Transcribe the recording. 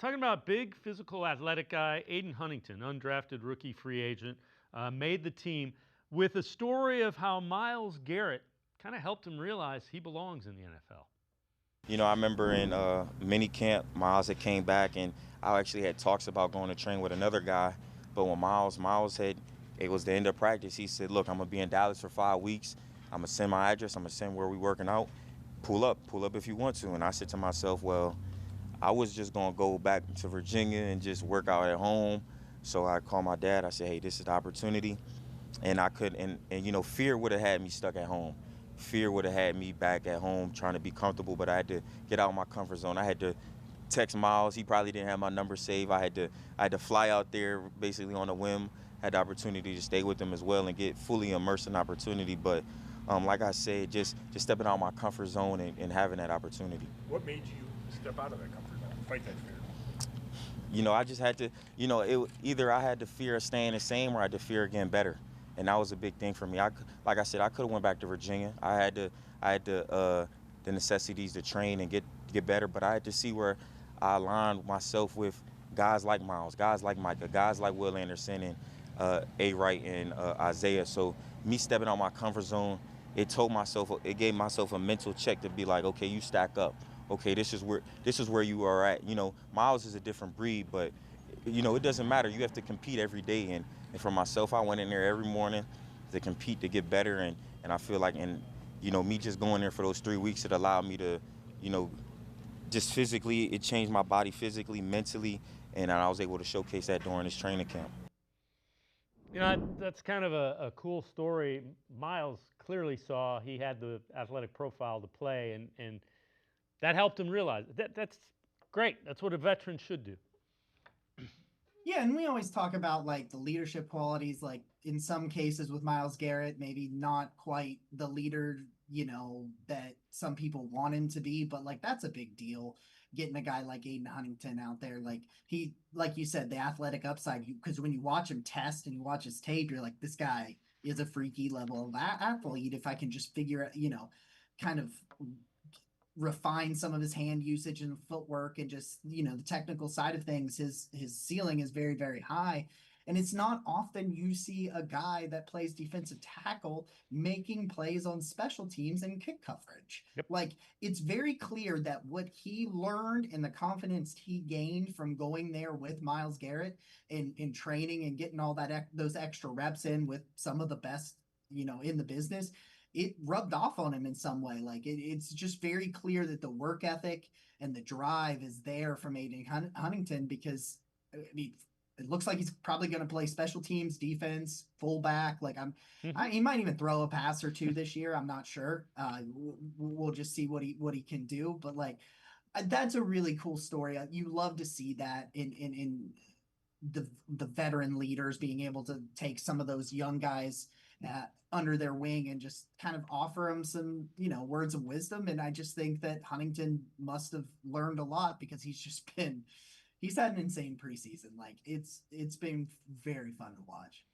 Talking about big physical athletic guy, Adin Huntington, undrafted rookie free agent, made the team with a story of how Myles Garrett kind of helped him realize he belongs in the NFL. I remember in mini camp, Miles had came back, and I actually had talks about going to train with another guy. But when Miles had, it was the end of practice. He said, "Look, I'm gonna be in Dallas for 5 weeks. I'm gonna send my address. I'm gonna send where we working out. Pull up if you want to." And I said to myself, "Well, I was just gonna go back to Virginia and just work out at home." So I called my dad. I said, "Hey, this is the opportunity." And I could, and fear would have had me stuck at home. Fear would have had me back at home trying to be comfortable, but I had to get out of my comfort zone. I had to text Miles. He probably didn't have my number saved. I had to fly out there basically on a whim. Had the opportunity to stay with him as well and get fully immersed in opportunity. But like I said, just stepping out of my comfort zone and having that opportunity. What made you step out of that comfort zone, fight that fear? I just had to, either I had the fear of staying the same or I had the fear of getting better. And that was a big thing for me. Like I said, I could have went back to Virginia. I had the necessities to train and get better, but I had to see where I aligned myself with guys like Miles, guys like Micah, guys like Will Anderson and A. Wright and Isaiah. So me stepping out my comfort zone, it gave myself a mental check to be like, okay, you stack up. Okay, this is where you are at. Miles is a different breed, but it doesn't matter. You have to compete every day, and for myself, I went in there every morning to compete to get better, and I feel like, me just going there for those 3 weeks, it allowed me to, just physically, it changed my body physically, mentally, and I was able to showcase that during this training camp. That's kind of a cool story. Miles clearly saw he had the athletic profile to play, and that helped him realize that's great. That's what a veteran should do. Yeah, and we always talk about like the leadership qualities, like in some cases with Myles Garrett, maybe not quite the leader, that some people want him to be, but like that's a big deal. Getting a guy like Adin Huntington out there, like like you said, the athletic upside, because when you watch him test and you watch his tape, you're like, this guy is a freaky level of athlete. If I can just figure out, kind of refine some of his hand usage and footwork and just the technical side of things, his ceiling is very, very high. And it's not often you see a guy that plays defensive tackle making plays on special teams and kick coverage. Yep. Like, it's very clear that what he learned and the confidence he gained from going there with Myles Garrett in training and getting all those extra reps in with some of the best in the business, it rubbed off on him in some way. Like, it's just very clear that the work ethic and the drive is there from Adin Huntington, because I mean, it looks like he's probably going to play special teams, defense, fullback. Like, he might even throw a pass or two this year. I'm not sure. We'll just see what he can do. But like, that's a really cool story. You love to see that in the veteran leaders being able to take some of those young guys under their wing and just kind of offer them some, words of wisdom. And I just think that Huntington must have learned a lot, because he's had an insane preseason. Like, it's been very fun to watch.